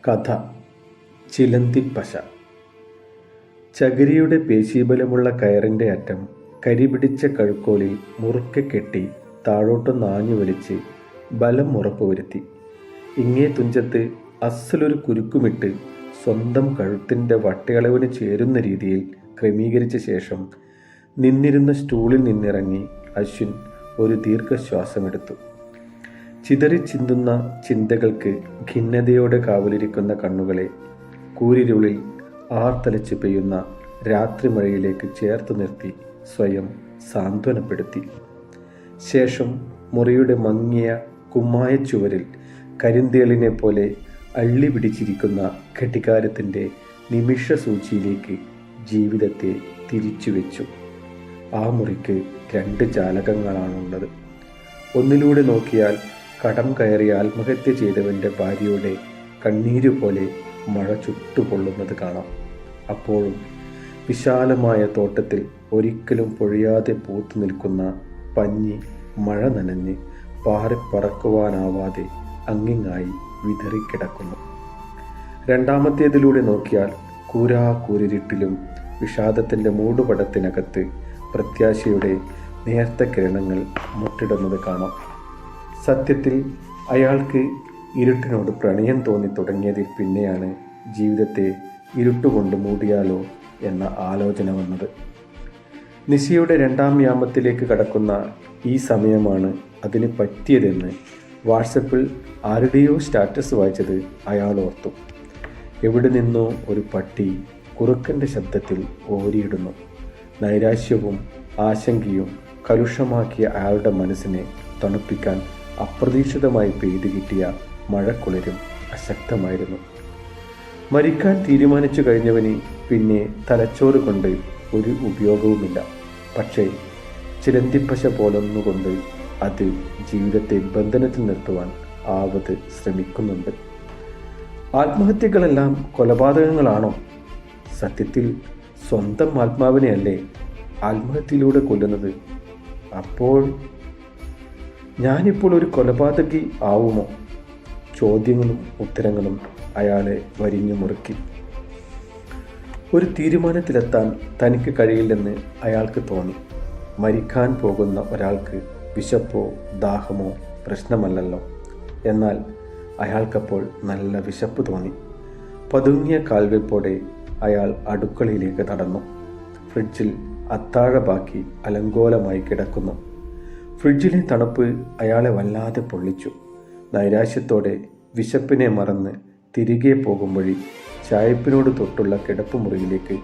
കഥ ചിലന്തിപ്പശ. ചകിരിയുടെ പേശീബലമുള്ള കയറിൻ്റെ അറ്റം കരിപിടിച്ച കഴുക്കോലിൽ മുറുക്കെ കെട്ടി താഴോട്ട് നാഞ്ഞു വലിച്ച് ബലം ഉറപ്പുവരുത്തി ഇങ്ങേ തുഞ്ചത്ത് അസ്സലൊരു കുരുക്കുമിട്ട് സ്വന്തം കഴുത്തിൻ്റെ വട്ടയളവിന് ചേരുന്ന രീതിയിൽ ക്രമീകരിച്ച ശേഷം നിന്നിരുന്ന സ്റ്റൂളിൽ നിന്നിറങ്ങി അശ്വിൻ ഒരു ദീർഘശ്വാസമെടുത്തു. ചിതറിച്ചിന്തുന്ന ചിന്തകൾക്ക് ഖിന്നതയോടെ കാവലിരിക്കുന്ന കണ്ണുകളെ കൂരിരുളിൽ ആർത്തലച്ച് പെയ്യുന്ന രാത്രി മഴയിലേക്ക് ചേർത്ത് നിർത്തി സ്വയം സാന്ത്വനപ്പെടുത്തി. ശേഷം മുറിയുടെ മങ്ങിയ കുമ്മായ ചുവരിൽ കരിന്തേളിനെ പോലെ അള്ളി പിടിച്ചിരിക്കുന്ന ഘടികാരത്തിൻ്റെ നിമിഷ സൂചിയിലേക്ക് ജീവിതത്തെ തിരിച്ചു വെച്ചു. ആ മുറിക്ക് 2 ജാലകങ്ങളാണുള്ളത്. ഒന്നിലൂടെ നോക്കിയാൽ കടം കയറി ആത്മഹത്യ ചെയ്തവൻ്റെ ഭാര്യയുടെ കണ്ണീരുപോലെ മഴ ചുട്ടുപൊള്ളുന്നത് കാണാം. അപ്പോഴും വിശാലമായ തോട്ടത്തിൽ ഒരിക്കലും പൊഴിയാതെ പൂത്തു നിൽക്കുന്ന പഞ്ഞി മഴ നനഞ്ഞ് പാറിപ്പറക്കുവാനാവാതെ അങ്ങിങ്ങായി വിതറിക്കിടക്കുന്നു. രണ്ടാമത്തേതിലൂടെ നോക്കിയാൽ കൂരിരുട്ടിലും വിഷാദത്തിൻ്റെ മൂടുപടത്തിനകത്ത് പ്രത്യാശയുടെ നേർത്ത കിരണങ്ങൾ മുട്ടിടുന്നത് കാണാം. സത്യത്തിൽ അയാൾക്ക് ഇരുട്ടിനോട് പ്രണയം തോന്നി തുടങ്ങിയതിൽ പിന്നെയാണ് ജീവിതത്തെ ഇരുട്ടുകൊണ്ട് മൂടിയാലോ എന്ന ആലോചന വന്നത്. നിശയുടെ 2ാം യാമത്തിലേക്ക് കടക്കുന്ന ഈ സമയമാണ് അതിന് പറ്റിയതെന്ന് വാട്സപ്പിൽ ആരുടെയോ സ്റ്റാറ്റസ് വായിച്ചത് അയാൾ ഓർത്തു. എവിടെ നിന്നോ ഒരു പട്ടി കുറുക്കൻ്റെ ശബ്ദത്തിൽ ഓരിയിടുന്നു. നൈരാശ്യവും ആശങ്കയും കലുഷമാക്കിയ അയാളുടെ മനസ്സിനെ തണുപ്പിക്കാൻ അപ്രതീക്ഷിതമായി പെയ്തു കിട്ടിയ മഴക്കുളിരും അശക്തമായിരുന്നു. മരിക്കാൻ തീരുമാനിച്ചു കഴിഞ്ഞവന് പിന്നെ തലച്ചോറ് കൊണ്ട് ഒരു ഉപയോഗവുമില്ല. പക്ഷേ ചിലന്തിപ്പശ പോലൊന്നുകൊണ്ട് അത് ജീവിതത്തെ ബന്ധനത്തിൽ നിർത്തുവാൻ ആവത് ശ്രമിക്കുന്നുണ്ട്. ആത്മഹത്യകളെല്ലാം കൊലപാതകങ്ങളാണോ? സത്യത്തിൽ സ്വന്തം ആത്മാവിനെയല്ലേ ആത്മഹത്യയിലൂടെ കൊല്ലുന്നത്. അപ്പോൾ ഞാനിപ്പോൾ ഒരു കൊലപാതകി ആവുമോ? ചോദ്യങ്ങളും ഉത്തരങ്ങളും അയാളെ വരിഞ്ഞു മുറുക്കി. ഒരു തീരുമാനത്തിലെത്താൻ തനിക്ക് കഴിയില്ലെന്ന് അയാൾക്ക് തോന്നി. മരിക്കാൻ പോകുന്ന ഒരാൾക്ക് വിശപ്പോ ദാഹമോ പ്രശ്നമല്ലല്ലോ. എന്നാൽ അയാൾക്കപ്പോൾ നല്ല വിശപ്പ് തോന്നി. പതുങ്ങിയ കാൽവെപ്പോടെ അയാൾ അടുക്കളയിലേക്ക് നടന്നു. ഫ്രിഡ്ജിൽ അത്താഴ ബാക്കി അലങ്കോലമായി കിടക്കുന്നു. ഫ്രിഡ്ജിലെ തണുപ്പ് അയാളെ വല്ലാതെ പൊള്ളിച്ചു. നൈരാശ്യത്തോടെ വിശപ്പിനെ മറന്ന് തിരികെ പോകും വഴി ചായപ്പിനോട് തൊട്ടുള്ള കിടപ്പുമുറിയിലേക്ക്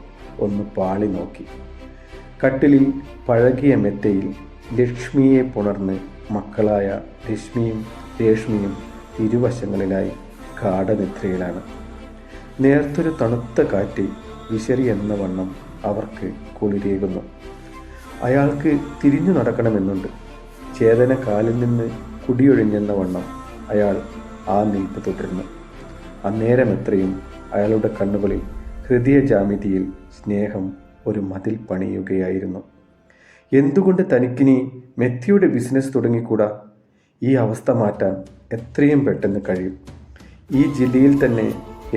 ഒന്ന് പാളി നോക്കി. കട്ടിലിൽ പഴകിയ മെത്തയിൽ ലക്ഷ്മിയെ പുണർന്ന് മക്കളായ രശ്മിയും രേഷ്മിയും ഇരുവശങ്ങളിലായി ഗാഢനിദ്രയിലാണ്. നേർത്തൊരു തണുത്ത കാറ്റ് വിശറി എന്ന വണ്ണം അവർക്ക് കുളിരേകുന്നു. അയാൾക്ക് തിരിഞ്ഞു നടക്കണമെന്നുണ്ട്. ചേതന കാലിൽ നിന്ന് കുടിയൊഴിഞ്ഞെന്ന വണ്ണം അയാൾ ആ നിൽപ്പ് തുടർന്നു. അന്നേരം എത്രയും അയാളുടെ കണ്ണുകളിൽ ഹൃദയ ജാമിതിയിൽ സ്നേഹം ഒരു മതിൽ പണിയുകയായിരുന്നു. എന്തുകൊണ്ട് തനിക്കിനി മെത്തിയുടെ ബിസിനസ് തുടങ്ങിക്കൂടാ? ഈ അവസ്ഥ മാറ്റാൻ എത്രയും പെട്ടെന്ന് കഴിയും. ഈ ജില്ലയിൽ തന്നെ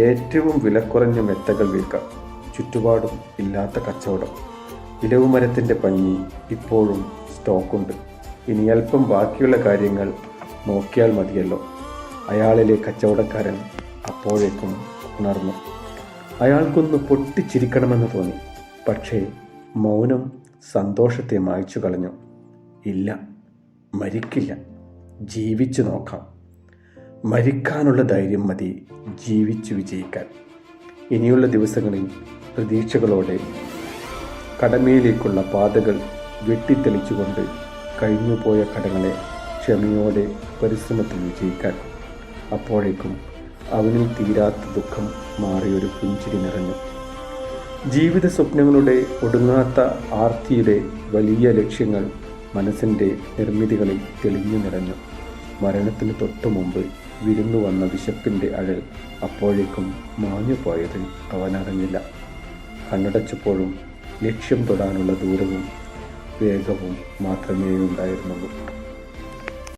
ഏറ്റവും വിലക്കുറഞ്ഞ മെത്തകൾ വിൽക്കാം. ചുറ്റുപാടും ഇല്ലാത്ത കച്ചവടം. ഇലവുമരത്തിൻ്റെ പഞ്ഞി ഇപ്പോഴും സ്റ്റോക്കുണ്ട്. ഇനി അല്പം ബാക്കിയുള്ള കാര്യങ്ങൾ നോക്കിയാൽ മതിയല്ലോ. അയാളിലെ കച്ചവടക്കാരൻ അപ്പോഴേക്കും ഉണർന്നു. അയാൾക്കൊന്ന് പൊട്ടിച്ചിരിക്കണമെന്ന് തോന്നി. പക്ഷേ മൗനം സന്തോഷത്തെ മായ്ച്ചു കളഞ്ഞു. ഇല്ല, മരിക്കില്ല, ജീവിച്ചു നോക്കാം. മരിക്കാനുള്ള ധൈര്യം മതി ജീവിച്ചു വിജയിക്കാൻ. ഇനിയുള്ള ദിവസങ്ങളിൽ പ്രതീക്ഷകളോടെ കടമയിലേക്കുള്ള പാതകൾ വെട്ടിത്തെളിച്ചുകൊണ്ട് കഴിഞ്ഞുപോയ കടങ്ങളെ ക്ഷമയോടെ പരിശ്രമത്തിൽ വിജയിക്കാൻ. അപ്പോഴേക്കും അവനിൽ തീരാത്ത ദുഃഖം മാറിയൊരു പുഞ്ചിരി നിറഞ്ഞു. ജീവിത സ്വപ്നങ്ങളുടെ ഒടുങ്ങാത്ത ആർത്തിയുടെ വലിയ ലക്ഷ്യങ്ങൾ മനസ്സിൻ്റെ നിർമ്മിതികളിൽ തെളിഞ്ഞു നിറഞ്ഞു. മരണത്തിന് തൊട്ടു മുമ്പ് വിരുന്നു വന്ന വിശപ്പിൻ്റെ അഴൽ അപ്പോഴേക്കും മാഞ്ഞു പോയത് അവനറിഞ്ഞില്ല. കണ്ണടച്ചപ്പോഴും ലക്ഷ്യം തൊടാനുള്ള ദൂരവും വേഗവും മാത്രമേ ഉണ്ടായിരുന്നുള്ളൂ.